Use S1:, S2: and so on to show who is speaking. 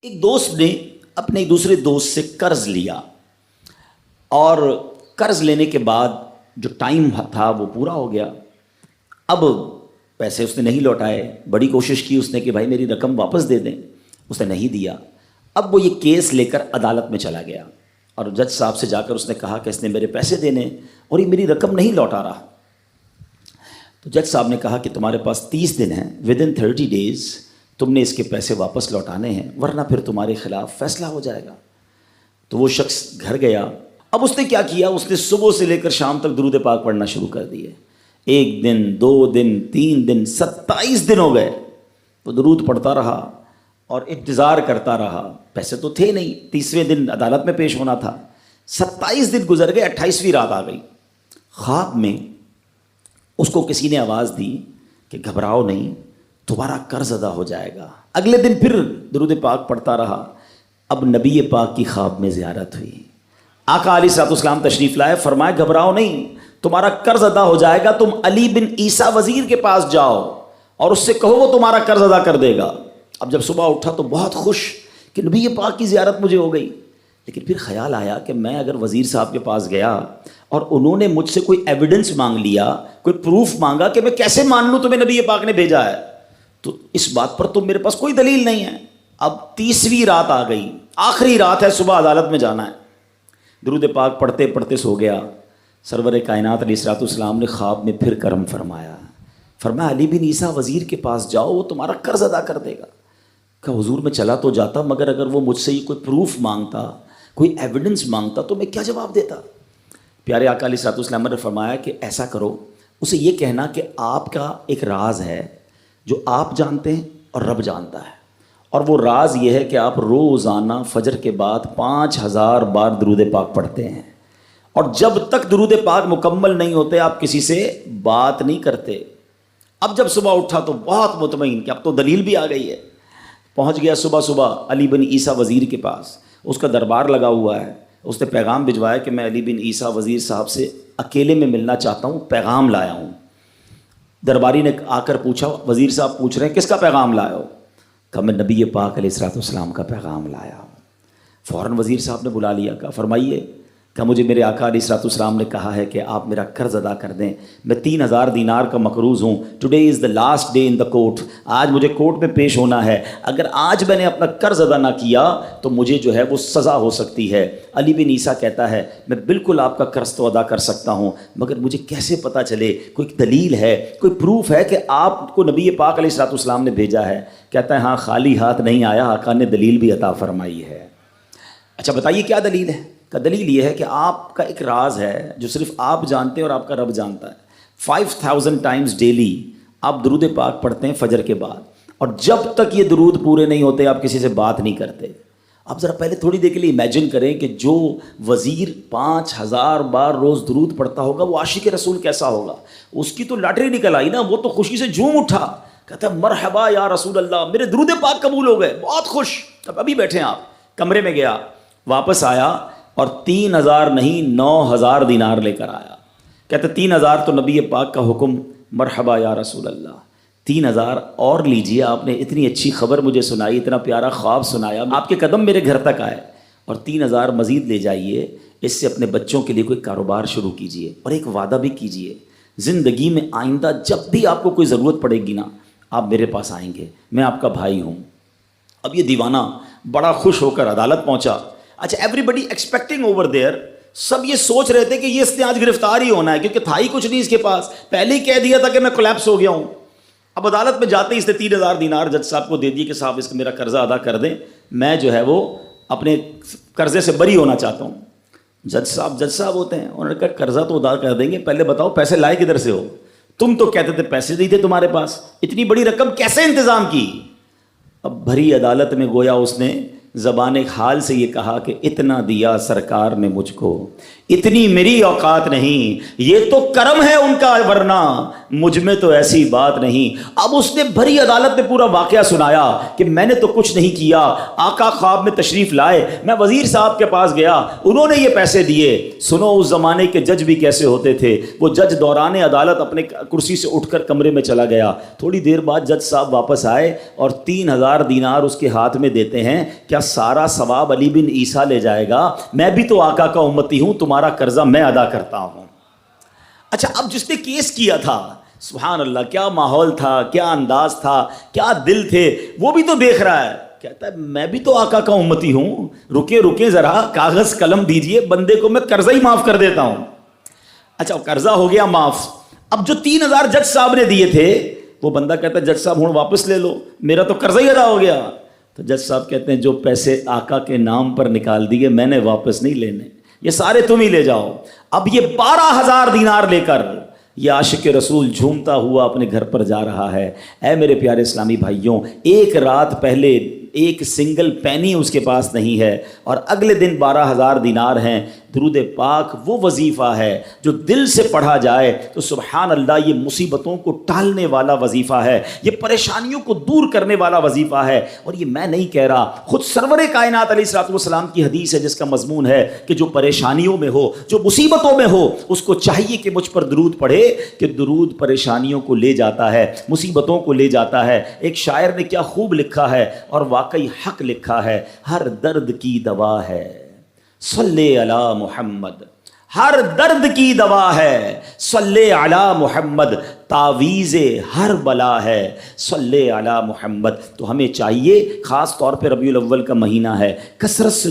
S1: ایک دوست نے اپنے ایک دوسرے دوست سے قرض لیا اور قرض لینے کے بعد جو ٹائم تھا وہ پورا ہو گیا. اب پیسے اس نے نہیں لوٹائے. بڑی کوشش کی اس نے کہ بھائی میری رقم واپس دے دیں, اس نے نہیں دیا. اب وہ یہ کیس لے کر عدالت میں چلا گیا اور جج صاحب سے جا کر اس نے کہا کہ اس نے میرے پیسے دینے اور یہ میری رقم نہیں لوٹا رہا. تو جج صاحب نے کہا کہ تمہارے پاس 30 دن ہیں, ودن 30 days تم نے اس کے پیسے واپس لوٹانے ہیں, ورنہ پھر تمہارے خلاف فیصلہ ہو جائے گا. تو وہ شخص گھر گیا. اب اس نے کیا کیا, اس نے صبح سے لے کر شام تک درود پاک پڑھنا شروع کر دیے. 1 دن 2 دن 3 دن 27 دن ہو گئے. وہ درود پڑھتا رہا اور انتظار کرتا رہا. پیسے تو تھے نہیں, 30ویں دن عدالت میں پیش ہونا تھا. 27 دن گزر گئے, 28ویں رات آ گئی. خواب میں اس کو کسی نے آواز دی کہ گھبراؤ نہیں, تمہارا قرض ادا ہو جائے گا. اگلے دن پھر درود پاک پڑھتا رہا. اب نبی پاک کی خواب میں زیارت ہوئی. آقا علیہ الصلوۃ والسلام تشریف لائے, فرمائے گھبراؤ نہیں, تمہارا قرض ادا ہو جائے گا. تم علی بن عیسیٰ وزیر کے پاس جاؤ اور اس سے کہو وہ تمہارا قرض ادا کر دے گا. اب جب صبح اٹھا تو بہت خوش کہ نبی پاک کی زیارت مجھے ہو گئی. لیکن پھر خیال آیا کہ میں اگر وزیر صاحب کے پاس گیا اور انہوں نے مجھ سے کوئی ایویڈنس مانگ لیا, کوئی پروف مانگا, کہ میں کیسے مان لوں تمہیں نبی پاک نے بھیجا ہے, تو اس بات پر تو میرے پاس کوئی دلیل نہیں ہے. اب 30ویں رات آ گئی, آخری رات ہے, صبح عدالت میں جانا ہے. درود پاک پڑھتے پڑھتے سو گیا. سرور کائنات علیہ الصلوۃ والسلام نے خواب میں پھر کرم فرمایا. فرمایا علی بن عیسیٰ وزیر کے پاس جاؤ, وہ تمہارا قرض ادا کر دے گا. کہ حضور میں چلا تو جاتا, مگر اگر وہ مجھ سے ہی کوئی پروف مانگتا, کوئی ایویڈنس مانگتا, تو میں کیا جواب دیتا. پیارے آقا علیہ الصلوۃ والسلام نے فرمایا کہ ایسا کرو, اسے یہ کہنا کہ آپ کا ایک راز ہے جو آپ جانتے ہیں اور رب جانتا ہے, اور وہ راز یہ ہے کہ آپ روزانہ فجر کے بعد 5000 بار درود پاک پڑھتے ہیں, اور جب تک درود پاک مکمل نہیں ہوتے آپ کسی سے بات نہیں کرتے. اب جب صبح اٹھا تو بہت مطمئن کہ اب تو دلیل بھی آ گئی ہے. پہنچ گیا صبح علی بن عیسیٰ وزیر کے پاس. اس کا دربار لگا ہوا ہے. اس نے پیغام بھجوایا کہ میں علی بن عیسیٰ وزیر صاحب سے اکیلے میں ملنا چاہتا ہوں, پیغام لایا ہوں. درباری نے آ کر پوچھا, وزیر صاحب پوچھ رہے ہیں کس کا پیغام لایا ہو؟ کہا میں نبی پاک علیہ الصلوۃ والسلام کا پیغام لایا ہوں. فوراً وزیر صاحب نے بلا لیا. کہا فرمائیے. کہا مجھے میرے آقا علیہ الصلوۃ والسلام نے کہا ہے کہ آپ میرا قرض ادا کر دیں. میں 3000 دینار کا مقروض ہوں. Today is the last day in the court. آج مجھے کورٹ میں پیش ہونا ہے. اگر آج میں نے اپنا قرض ادا نہ کیا تو مجھے جو ہے وہ سزا ہو سکتی ہے. علی بن عیسیٰ کہتا ہے میں بالکل آپ کا قرض تو ادا کر سکتا ہوں, مگر مجھے کیسے پتہ چلے, کوئی دلیل ہے, کوئی پروف ہے کہ آپ کو نبی پاک علیہ الصلوۃ والسلام نے بھیجا ہے؟ کہتا ہے ہاں, خالی ہاتھ نہیں آیا, آقا نے دلیل بھی عطا فرمائی ہے. اچھا بتائیے کیا دلیل ہے؟ کا دلیل یہ ہے کہ آپ کا ایک راز ہے جو صرف آپ جانتے ہیں اور آپ کا رب جانتا ہے. 5000 ٹائمز ڈیلی آپ درود پاک پڑھتے ہیں فجر کے بعد, اور جب تک یہ درود پورے نہیں ہوتے آپ کسی سے بات نہیں کرتے. آپ ذرا پہلے تھوڑی دیر کے لیے امیجن کریں کہ جو وزیر 5000 بار روز درود پڑھتا ہوگا وہ عاشق رسول کیسا ہوگا. اس کی تو لاٹری نکل آئی نا, وہ تو خوشی سے جھوم اٹھا, کہتا ہے مرحبا یا رسول اللہ, میرے درود پاک قبول ہو گئے, بہت خوش. اب ابھی بیٹھے ہیں آپ, کمرے میں گیا, واپس آیا اور 3000 نہیں 9000 دینار لے کر آیا. کہتے 3000 تو نبی پاک کا حکم, مرحبا یا رسول اللہ, 3000 اور لیجئے, آپ نے اتنی اچھی خبر مجھے سنائی, اتنا پیارا خواب سنایا, آپ کے قدم میرے گھر تک آئے, اور 3000 مزید لے جائیے, اس سے اپنے بچوں کے لیے کوئی کاروبار شروع کیجئے, اور ایک وعدہ بھی کیجئے, زندگی میں آئندہ جب بھی آپ کو کوئی ضرورت پڑے گی نا, آپ میرے پاس آئیں گے, میں آپ کا بھائی ہوں. اب یہ دیوانہ بڑا خوش ہو کر عدالت پہنچا. اچھا everybody expecting over there, سب یہ سوچ رہے تھے کہ یہ اس نے آج گرفتار ہی ہونا ہے, کیونکہ تھا ہی کچھ نہیں اس کے پاس, پہلے ہی کہہ دیا تھا کہ میں کولیپس ہو گیا ہوں. اب عدالت میں جاتے ہی اس نے 3000 دینار جج صاحب کو دے دیے کہ صاحب اس کا میرا قرضہ ادا کر دیں, میں جو ہے وہ اپنے قرضے سے بری ہونا چاہتا ہوں. جج صاحب ہوتے ہیں, انہوں نے کہا قرضہ تو ادا کر دیں گے, پہلے بتاؤ پیسے لائے کدھر سے ہو؟ تم تو کہتے تھے پیسے نہیں تھے تمہارے پاس, اتنی بڑی رقم کیسے انتظام کی؟ اب بھری عدالت میں گویا اس نے زبان حال سے یہ کہا کہ اتنا دیا سرکار نے مجھ کو, اتنی میری اوقات نہیں، یہ تو کرم ہے ان کا، ورنہ مجھ میں تو ایسی بات نہیں۔ اب اس نے بھری عدالت میں پورا واقعہ سنایا کہ میں نے تو کچھ نہیں کیا، آقا خواب میں تشریف لائے، میں وزیر صاحب کے پاس گیا، انہوں نے یہ پیسے دیے۔ سنو اس زمانے کے جج بھی کیسے ہوتے تھے، وہ جج دوران عدالت اپنے کرسی سے اٹھ کر کمرے میں چلا گیا، تھوڑی دیر بعد جج صاحب واپس آئے اور 3000 دینار اس کے ہاتھ میں دیتے ہیں۔ کیا سارا ثواب علی بن عیسیٰ لے جائے گا؟ میں بھی تو آقا کا امتی ہوں، تمہارا قرضہ میں ادا کرتا ہوں۔ اچھا، اب جس نے کیس کیا تھا، سبحان اللہ، کیا ماحول تھا، کیا انداز تھا، کیا دل تھے، وہ بھی تو دیکھ رہا ہے، کہتا ہے میں بھی تو آقا کا امتی ہوں، رکے ذرا، کاغذ قلم دیجئے، بندے کو میں قرضہ ہی معاف کر دیتا ہوں۔ اچھا، قرضہ ہو گیا معاف۔ اب جو 3000 جج صاحب نے دیے تھے، وہ بندہ کہتا ہے جج صاحب ہوں واپس لے لو، میرا تو قرضہ ہی ادا ہو گیا۔ تو جج صاحب کہتے ہیں جو پیسے آقا کے نام پر نکال دیے میں نے واپس نہیں لینے، یہ سارے تم ہی لے جاؤ۔ اب یہ 12000 دینار لے کر یہ عاشق رسول جھومتا ہوا اپنے گھر پر جا رہا ہے۔ اے میرے پیارے اسلامی بھائیوں، ایک رات پہلے ایک سنگل پینی اس کے پاس نہیں ہے، اور اگلے دن 12000 دینار ہیں۔ درود پاک وہ وظیفہ ہے جو دل سے پڑھا جائے تو سبحان اللہ یہ مصیبتوں کو ٹالنے والا وظیفہ ہے، یہ پریشانیوں کو دور کرنے والا وظیفہ ہے۔ اور یہ میں نہیں کہہ رہا، خود سرور کائنات علیہ الصلوۃ والسلام کی حدیث ہے جس کا مضمون ہے کہ جو پریشانیوں میں ہو، جو مصیبتوں میں ہو، اس کو چاہیے کہ مجھ پر درود پڑھے، کہ درود پریشانیوں کو لے جاتا ہے، مصیبتوں کو لے جاتا ہے۔ ایک شاعر نے کیا خوب لکھا ہے، اور واقعی حق لکھا ہے، ہر درد کی دوا ہے صلی علی محمد، ہر درد کی دوا ہے صلی علی محمد، تعویذ ہر بلا ہے صلی علی محمد۔ تو ہمیں چاہیے، خاص طور پہ ربیع الاول کا مہینہ ہے، کثرت سے